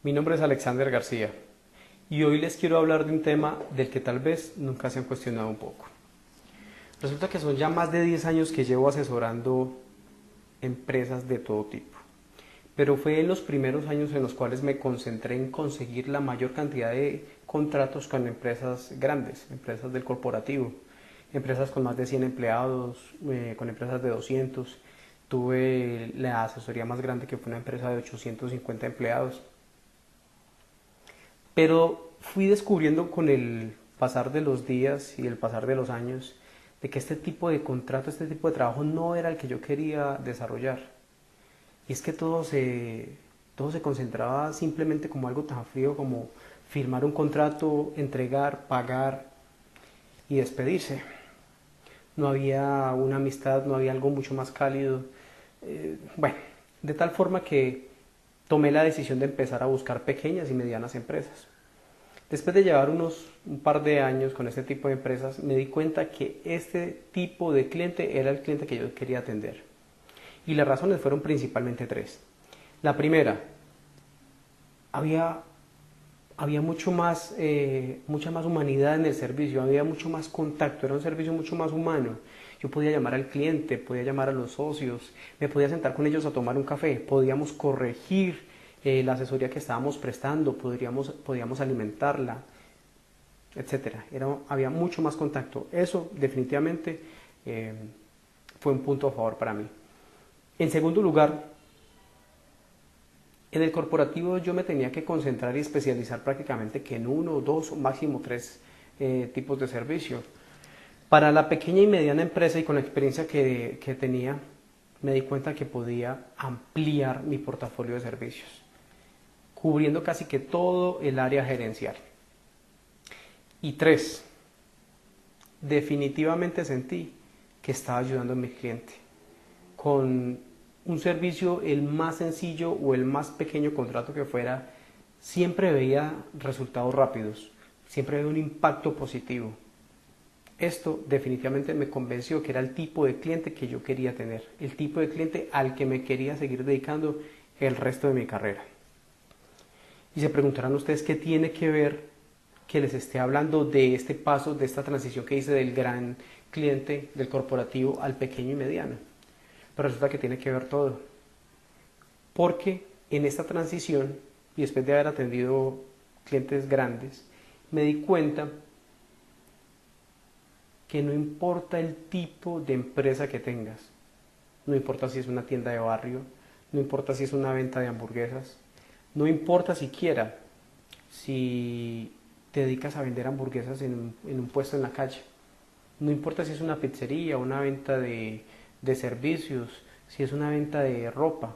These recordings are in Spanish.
Mi nombre es Alexander García y hoy les quiero hablar de un tema del que tal vez nunca se han cuestionado un poco. Resulta que son ya más de 10 años que llevo asesorando empresas de todo tipo, pero fue en los primeros años en los cuales me concentré en conseguir la mayor cantidad de contratos con empresas grandes, empresas del corporativo, empresas con más de 100 empleados, con empresas de 200. Tuve la asesoría más grande que fue una empresa de 850 empleados. Pero fui descubriendo con el pasar de los días y el pasar de los años de que este tipo de contrato, este tipo de trabajo no era el que yo quería desarrollar. Y es que todo se concentraba simplemente como algo tan frío como firmar un contrato, entregar, pagar y despedirse. No había una amistad, no había algo mucho más cálido. Bueno, de tal forma que tomé la decisión de empezar a buscar pequeñas y medianas empresas. Después de llevar un par de años con este tipo de empresas, me di cuenta que este tipo de cliente era el cliente que yo quería atender. Y las razones fueron principalmente tres. La primera, había, había mucha más humanidad en el servicio, había mucho más contacto, era un servicio mucho más humano. Yo podía llamar al cliente, podía llamar a los socios, me podía sentar con ellos a tomar un café, podíamos corregir la asesoría que estábamos prestando, podíamos alimentarla, etcétera. Había mucho más contacto. Eso definitivamente fue un punto a favor para mí. En segundo lugar, en el corporativo yo me tenía que concentrar y especializar prácticamente que en uno, dos o máximo tres tipos de servicio. Para la pequeña y mediana empresa y con la experiencia que tenía, me di cuenta que podía ampliar mi portafolio de servicios, cubriendo casi que todo el área gerencial. Y tres, definitivamente sentí que estaba ayudando a mi cliente con un servicio, el más sencillo o el más pequeño contrato que fuera, siempre veía resultados rápidos, siempre veía un impacto positivo. Esto definitivamente me convenció que era el tipo de cliente que yo quería tener, el tipo de cliente al que me quería seguir dedicando el resto de mi carrera. Y se preguntarán ustedes qué tiene que ver que les esté hablando de este paso, de esta transición que hice del gran cliente, del corporativo al pequeño y mediano. Pero resulta que tiene que ver todo. Porque en esta transición, y después de haber atendido clientes grandes, me di cuenta que no importa el tipo de empresa que tengas, no importa si es una tienda de barrio, no importa si es una venta de hamburguesas, no importa siquiera si te dedicas a vender hamburguesas en un puesto en la calle, no importa si es una pizzería, una venta de servicios, si es una venta de ropa,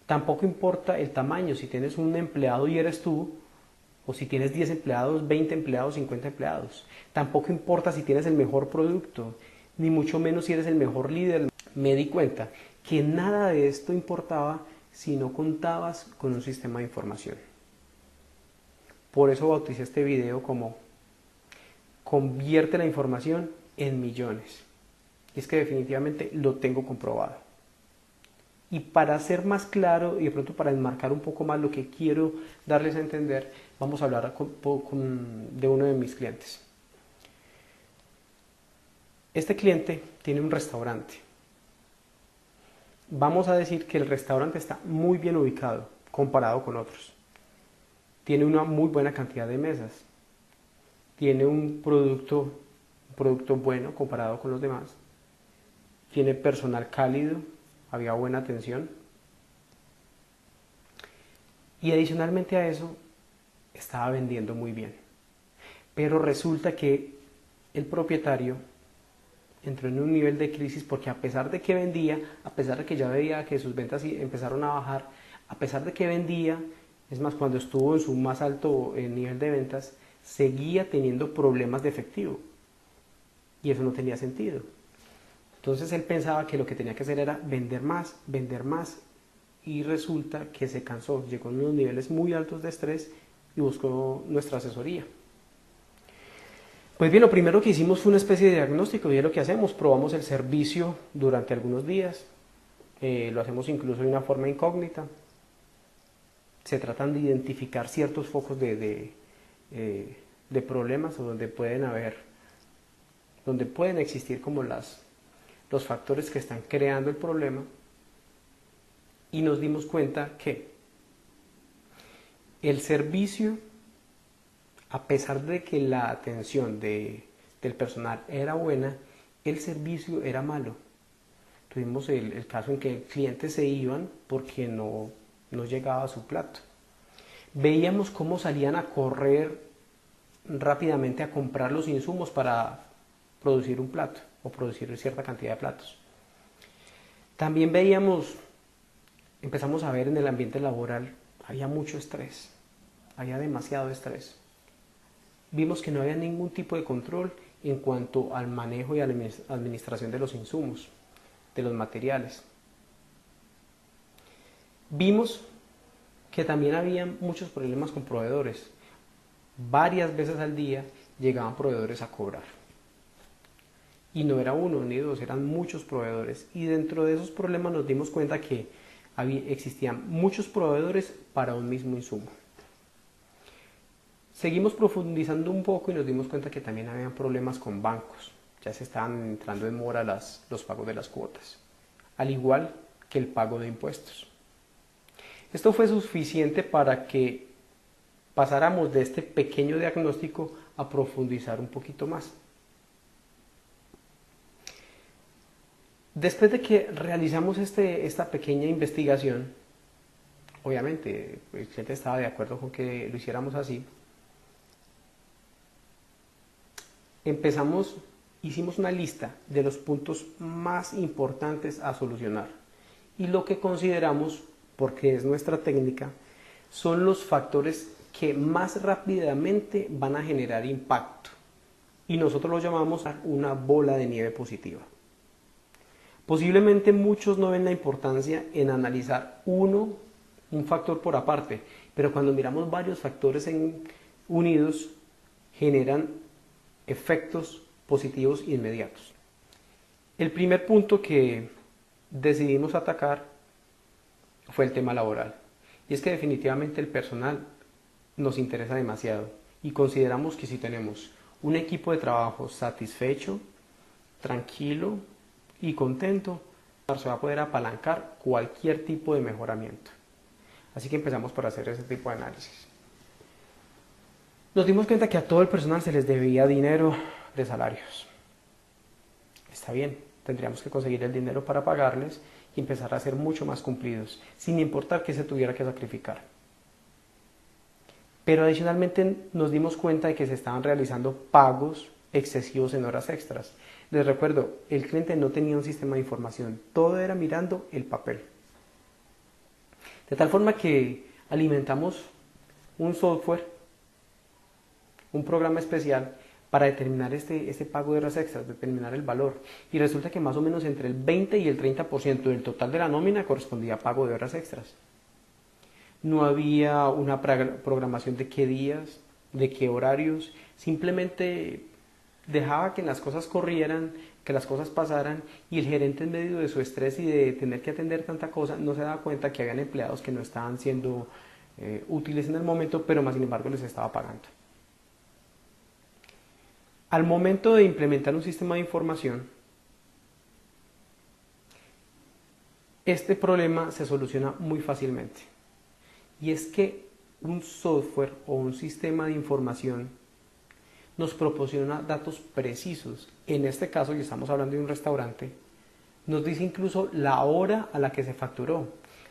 tampoco importa el tamaño, si tienes un empleado y eres tú, o si tienes 10 empleados, 20 empleados, 50 empleados. Tampoco importa si tienes el mejor producto, ni mucho menos si eres el mejor líder. Me di cuenta que nada de esto importaba si no contabas con un sistema de información. Por eso bauticé este video como convierte la información en millones. Y es que definitivamente lo tengo comprobado. Y para ser más claro y de pronto para enmarcar un poco más lo que quiero darles a entender, vamos a hablar de uno de mis clientes. Este cliente tiene un restaurante. Vamos a decir que el restaurante está muy bien ubicado comparado con otros. Tiene una muy buena cantidad de mesas. Tiene un producto bueno comparado con los demás. Tiene personal cálido, había buena atención. Y adicionalmente a eso, estaba vendiendo muy bien. Pero resulta que el propietario entró en un nivel de crisis porque a pesar de que vendía, a pesar de que ya veía que sus ventas empezaron a bajar, a pesar de que vendía, es más, cuando estuvo en su más alto nivel de ventas, seguía teniendo problemas de efectivo. Y eso no tenía sentido. Entonces él pensaba que lo que tenía que hacer era vender más, y resulta que se cansó, llegó a unos niveles muy altos de estrés y buscó nuestra asesoría. Pues bien, lo primero que hicimos fue una especie de diagnóstico y es lo que hacemos, probamos el servicio durante algunos días, lo hacemos incluso de una forma incógnita, se tratan de identificar ciertos focos de problemas o donde pueden existir como los factores que están creando el problema, y nos dimos cuenta que el servicio, a pesar de que la atención del personal era buena, el servicio era malo. Tuvimos el caso en que clientes se iban porque no llegaba su plato. Veíamos cómo salían a correr rápidamente a comprar los insumos para producir un plato o producir cierta cantidad de platos. También empezamos a ver en el ambiente laboral, había mucho estrés, había demasiado estrés. Vimos que no había ningún tipo de control en cuanto al manejo y a la administración de los insumos, de los materiales. Vimos que también había muchos problemas con proveedores. Varias veces al día llegaban proveedores a cobrar. Y no era uno ni dos, eran muchos proveedores. Y dentro de esos problemas nos dimos cuenta que existían muchos proveedores para un mismo insumo. Seguimos profundizando un poco y nos dimos cuenta que también había problemas con bancos. Ya se estaban entrando en mora los pagos de las cuotas, al igual que el pago de impuestos. Esto fue suficiente para que pasáramos de este pequeño diagnóstico a profundizar un poquito más. Después de que realizamos esta pequeña investigación, obviamente el cliente estaba de acuerdo con que lo hiciéramos así, hicimos una lista de los puntos más importantes a solucionar y lo que consideramos, porque es nuestra técnica, son los factores que más rápidamente van a generar impacto y nosotros lo llamamos una bola de nieve positiva. Posiblemente muchos no ven la importancia en analizar un factor por aparte, pero cuando miramos varios factores unidos generan efectos positivos inmediatos. El primer punto que decidimos atacar fue el tema laboral, y es que definitivamente el personal nos interesa demasiado y consideramos que si tenemos un equipo de trabajo satisfecho, tranquilo y contento, se va a poder apalancar cualquier tipo de mejoramiento. Así que empezamos por hacer ese tipo de análisis. Nos dimos cuenta que a todo el personal se les debía dinero de salarios. Está bien, tendríamos que conseguir el dinero para pagarles y empezar a ser mucho más cumplidos, sin importar que se tuviera que sacrificar. Pero adicionalmente nos dimos cuenta de que se estaban realizando pagos excesivos en horas extras. Les recuerdo, el cliente no tenía un sistema de información, todo era mirando el papel. De tal forma que alimentamos un software, un programa especial para determinar este pago de horas extras, determinar el valor. Y resulta que más o menos entre el 20 y el 30% del total de la nómina correspondía a pago de horas extras. No había una programación de qué días, de qué horarios, simplemente dejaba que las cosas corrieran, que las cosas pasaran, y el gerente, en medio de su estrés y de tener que atender tanta cosa, no se daba cuenta que habían empleados que no estaban siendo útiles en el momento, pero más sin embargo les estaba pagando. Al momento de implementar un sistema de información, este problema se soluciona muy fácilmente. Y es que un software o un sistema de información nos proporciona datos precisos. En este caso, y estamos hablando de un restaurante, nos dice incluso la hora a la que se facturó,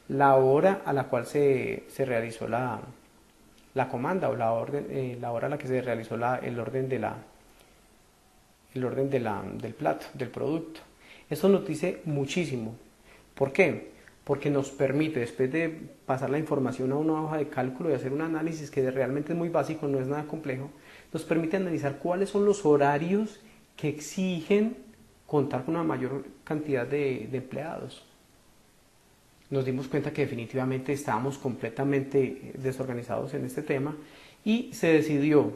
la hora a la cual se realizó la comanda o la hora a la que se realizó el orden del plato, del producto. Eso nos dice muchísimo. ¿Por qué? Porque nos permite, después de pasar la información a una hoja de cálculo y hacer un análisis que realmente es muy básico, no es nada complejo, nos permite analizar cuáles son los horarios que exigen contar con una mayor cantidad de empleados. Nos dimos cuenta que definitivamente estábamos completamente desorganizados en este tema y se decidió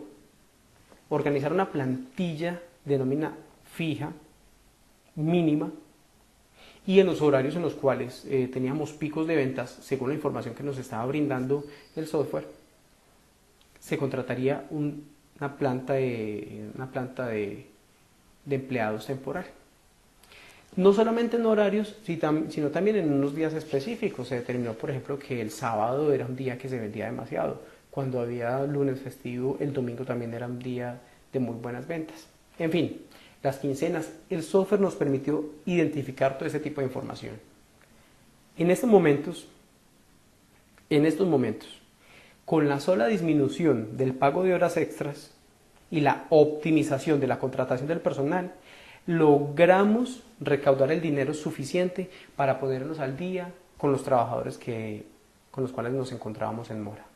organizar una plantilla de nómina fija, mínima, y en los horarios en los cuales teníamos picos de ventas, según la información que nos estaba brindando el software, se contrataría una planta de empleados temporal. No solamente en horarios, sino también en unos días específicos. Se determinó, por ejemplo, que el sábado era un día que se vendía demasiado. Cuando había lunes festivo, el domingo también era un día de muy buenas ventas. En fin, las quincenas, el software nos permitió identificar todo ese tipo de información. En estos momentos, con la sola disminución del pago de horas extras y la optimización de la contratación del personal, logramos recaudar el dinero suficiente para ponernos al día con los trabajadores con los cuales nos encontrábamos en mora.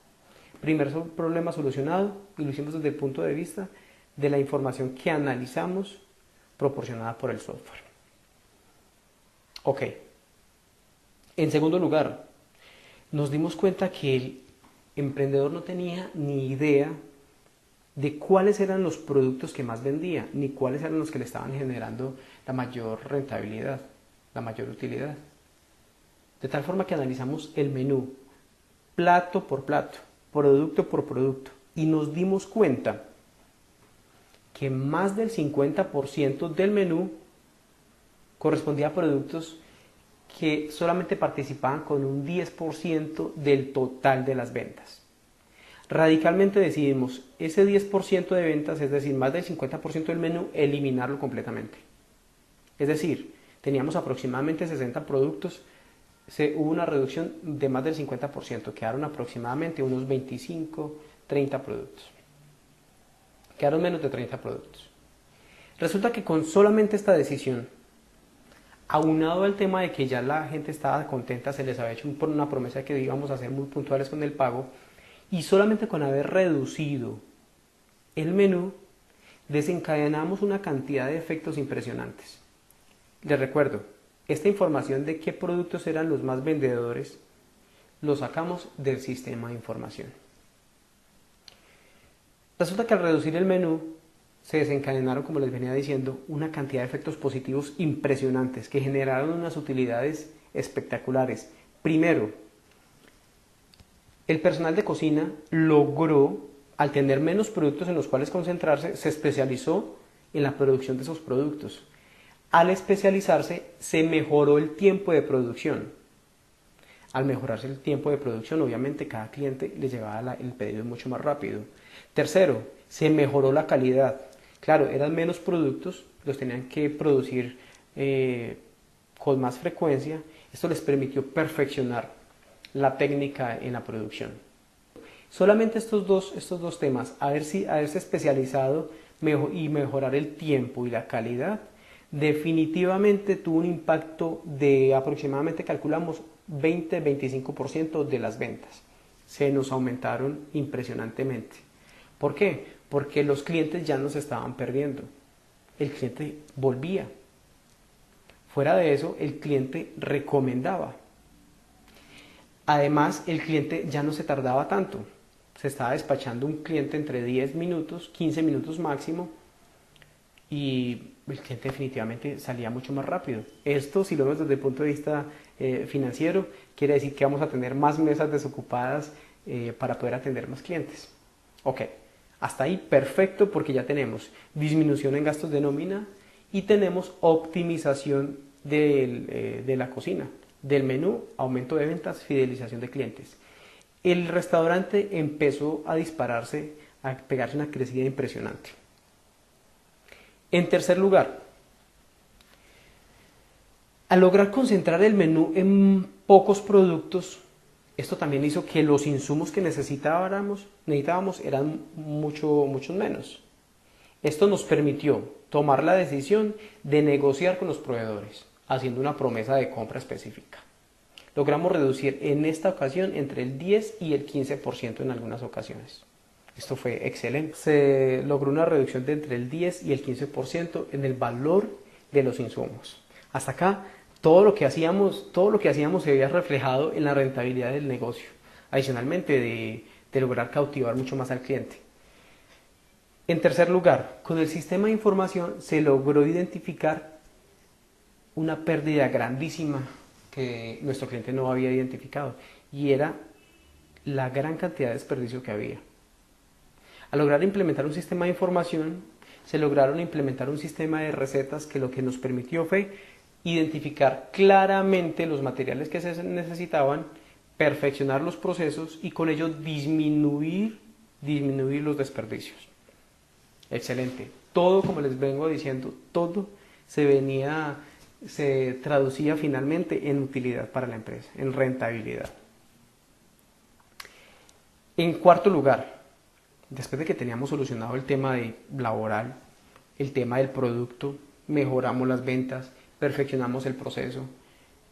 Primer problema solucionado, y lo hicimos desde el punto de vista de la información que analizamos proporcionada por el software. Ok. En segundo lugar, nos dimos cuenta que el emprendedor no tenía ni idea de cuáles eran los productos que más vendía, ni cuáles eran los que le estaban generando la mayor rentabilidad, la mayor utilidad. De tal forma que analizamos el menú, plato por plato, producto por producto, y nos dimos cuenta que más del 50% del menú correspondía a productos que solamente participaban con un 10% del total de las ventas. Radicalmente decidimos ese 10% de ventas, es decir, más del 50% del menú, eliminarlo completamente. Es decir, teníamos aproximadamente 60 productos, hubo una reducción de más del 50%, quedaron aproximadamente unos 25, 30 productos. Quedaron menos de 30 productos. Resulta que con solamente esta decisión, aunado al tema de que ya la gente estaba contenta, se les había hecho una promesa de que íbamos a ser muy puntuales con el pago, y solamente con haber reducido el menú, desencadenamos una cantidad de efectos impresionantes. Les recuerdo, esta información de qué productos eran los más vendedores, lo sacamos del sistema de información. Resulta que al reducir el menú, se desencadenaron, como les venía diciendo, una cantidad de efectos positivos impresionantes que generaron unas utilidades espectaculares. Primero, el personal de cocina logró, al tener menos productos en los cuales concentrarse, se especializó en la producción de esos productos. Al especializarse, se mejoró el tiempo de producción. Al mejorarse el tiempo de producción, obviamente cada cliente le llevaba el pedido mucho más rápido. Tercero, se mejoró la calidad. Claro, eran menos productos, los tenían que producir con más frecuencia. Esto les permitió perfeccionar la técnica en la producción. Solamente estos dos temas, haberse especializado y mejorar el tiempo y la calidad, definitivamente tuvo un impacto de aproximadamente, calculamos, 20-25% de las ventas. Se nos aumentaron impresionantemente. ¿Por qué? Porque los clientes ya nos estaban perdiendo. El cliente volvía. Fuera de eso, el cliente recomendaba. Además, el cliente ya no se tardaba tanto. Se estaba despachando un cliente entre 10 minutos, 15 minutos máximo, y el cliente definitivamente salía mucho más rápido. Esto, si lo vemos desde el punto de vista financiero, quiere decir que vamos a tener más mesas desocupadas para poder atender más clientes. Ok, hasta ahí perfecto, porque ya tenemos disminución en gastos de nómina y tenemos optimización de la cocina, del menú, aumento de ventas, fidelización de clientes. El restaurante empezó a dispararse, a pegarse una crecida impresionante. En tercer lugar, al lograr concentrar el menú en pocos productos, esto también hizo que los insumos que necesitábamos eran muchos menos. Esto nos permitió tomar la decisión de negociar con los proveedores, haciendo una promesa de compra específica. Logramos reducir en esta ocasión entre el 10 y el 15% en algunas ocasiones. Esto fue excelente. Se logró una reducción de entre el 10 y el 15% en el valor de los insumos. Hasta acá, todo lo que hacíamos se veía reflejado en la rentabilidad del negocio. Adicionalmente, de lograr cautivar mucho más al cliente. En tercer lugar, con el sistema de información se logró identificar una pérdida grandísima que nuestro cliente no había identificado, y era la gran cantidad de desperdicio que había. Al lograr implementar un sistema de información, se lograron implementar un sistema de recetas que lo que nos permitió fue identificar claramente los materiales que se necesitaban, perfeccionar los procesos y con ello disminuir los desperdicios. Excelente. Todo, como les vengo diciendo, todo se traducía finalmente en utilidad para la empresa, en rentabilidad. En cuarto lugar, después de que teníamos solucionado el tema laboral, el tema del producto, mejoramos las ventas, perfeccionamos el proceso,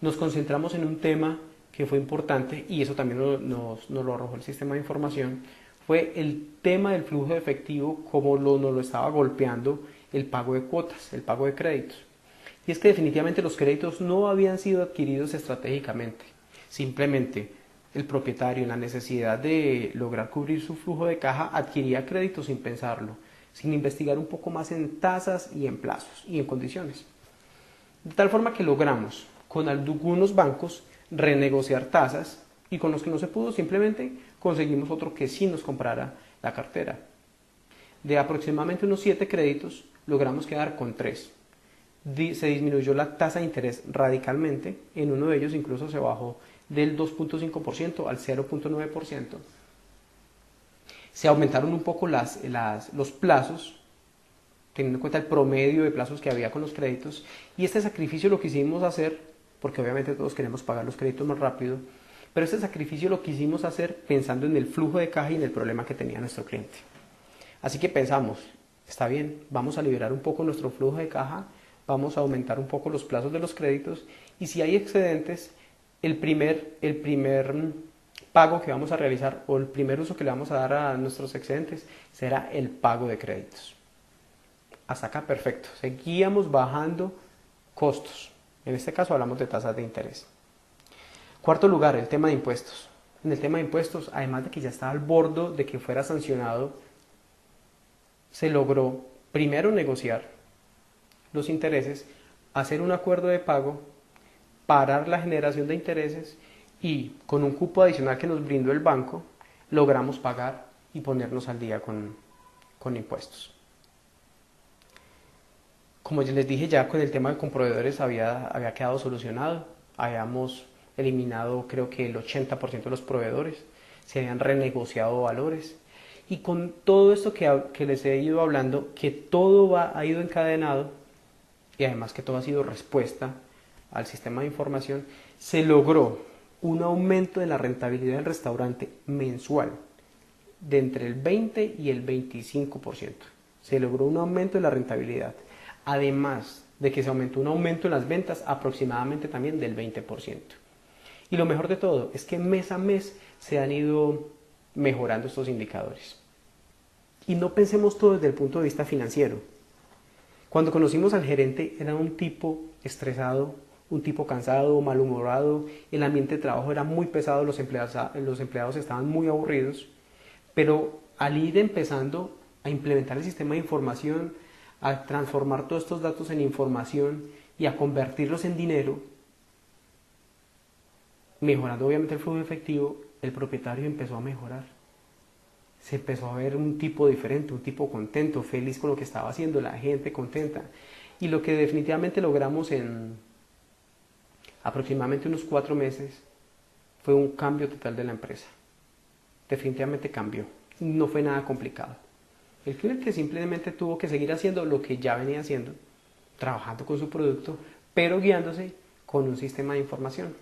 nos concentramos en un tema que fue importante, y eso también nos lo arrojó el sistema de información, fue el tema del flujo de efectivo, como nos lo estaba golpeando el pago de cuotas, el pago de créditos. Y es que definitivamente los créditos no habían sido adquiridos estratégicamente, simplemente el propietario, en la necesidad de lograr cubrir su flujo de caja, adquiría créditos sin pensarlo, sin investigar un poco más en tasas y en plazos y en condiciones. De tal forma que logramos con algunos bancos renegociar tasas, y con los que no se pudo simplemente conseguimos otro que sí nos comprara la cartera. De aproximadamente unos 7 créditos logramos quedar con 3. Se disminuyó la tasa de interés radicalmente, en uno de ellos incluso se bajó del 2.5% al 0.9%. Se aumentaron un poco los plazos, teniendo en cuenta el promedio de plazos que había con los créditos, y este sacrificio lo quisimos hacer, porque obviamente todos queremos pagar los créditos más rápido, pero este sacrificio lo quisimos hacer pensando en el flujo de caja y en el problema que tenía nuestro cliente. Así que pensamos, está bien, vamos a liberar un poco nuestro flujo de caja, vamos a aumentar un poco los plazos de los créditos, y si hay excedentes, el primer pago que vamos a realizar, o el primer uso que le vamos a dar a nuestros excedentes, será el pago de créditos. Hasta acá perfecto, seguíamos bajando costos. En este caso hablamos de tasas de interés. Cuarto lugar, el tema de impuestos. En el tema de impuestos, además de que ya estaba al borde de que fuera sancionado, se logró primero negociar los intereses, hacer un acuerdo de pago, parar la generación de intereses, y con un cupo adicional que nos brindó el banco, logramos pagar y ponernos al día con impuestos. Como ya les dije, ya con el tema con proveedores había quedado solucionado. Habíamos eliminado, creo que el 80% de los proveedores, se habían renegociado valores, y con todo esto que les he ido hablando, que todo ha ido encadenado, y además que todo ha sido respuesta al sistema de información, se logró un aumento de la rentabilidad del restaurante mensual de entre el 20 y el 25%. Se logró un aumento de la rentabilidad, además de que se aumentó un aumento en las ventas aproximadamente también del 20%. Y lo mejor de todo es que mes a mes se han ido mejorando estos indicadores. Y no pensemos todo desde el punto de vista financiero. Cuando conocimos al gerente, era un tipo estresado, un tipo cansado, malhumorado, el ambiente de trabajo era muy pesado, los empleados estaban muy aburridos, pero al ir empezando a implementar el sistema de información, a transformar todos estos datos en información y a convertirlos en dinero, mejorando obviamente el flujo efectivo, el propietario empezó a mejorar. Se empezó a ver un tipo diferente, un tipo contento, feliz con lo que estaba haciendo, la gente contenta. Y lo que definitivamente logramos en aproximadamente unos 4 meses fue un cambio total de la empresa. Definitivamente cambió, no fue nada complicado. El cliente simplemente tuvo que seguir haciendo lo que ya venía haciendo, trabajando con su producto, pero guiándose con un sistema de información.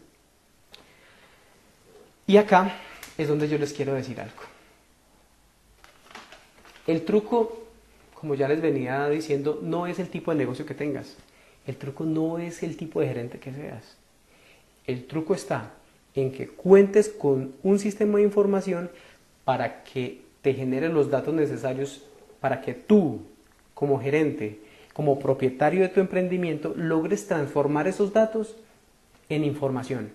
Y acá es donde yo les quiero decir algo. El truco, como ya les venía diciendo, no es el tipo de negocio que tengas. El truco no es el tipo de gerente que seas. El truco está en que cuentes con un sistema de información para que te genere los datos necesarios para que tú, como gerente, como propietario de tu emprendimiento, logres transformar esos datos en información.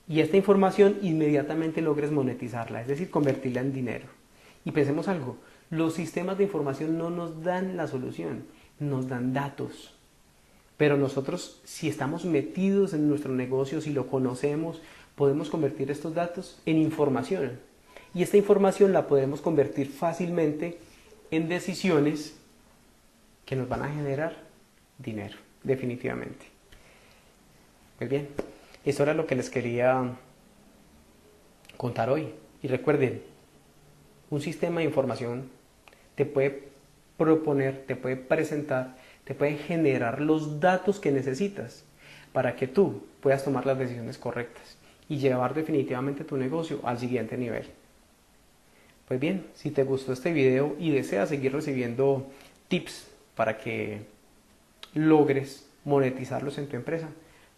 Y esta información inmediatamente logres monetizarla, es decir, convertirla en dinero. Y pensemos algo, los sistemas de información no nos dan la solución, nos dan datos. Pero nosotros, si estamos metidos en nuestro negocio, si lo conocemos, podemos convertir estos datos en información. Y esta información la podemos convertir fácilmente en decisiones que nos van a generar dinero, definitivamente. Muy bien, eso era lo que les quería contar hoy. Y recuerden, un sistema de información te puede proponer, te puede presentar, te puede generar los datos que necesitas para que tú puedas tomar las decisiones correctas y llevar definitivamente tu negocio al siguiente nivel. Pues bien, si te gustó este video y deseas seguir recibiendo tips para que logres monetizarlos en tu empresa,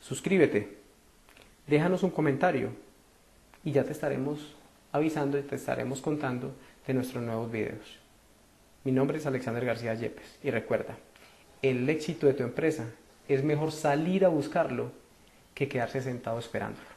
suscríbete, déjanos un comentario y ya te estaremos avisando y te estaremos contando de nuestros nuevos videos. Mi nombre es Alexander García Yepes y recuerda, el éxito de tu empresa es mejor salir a buscarlo que quedarse sentado esperándolo.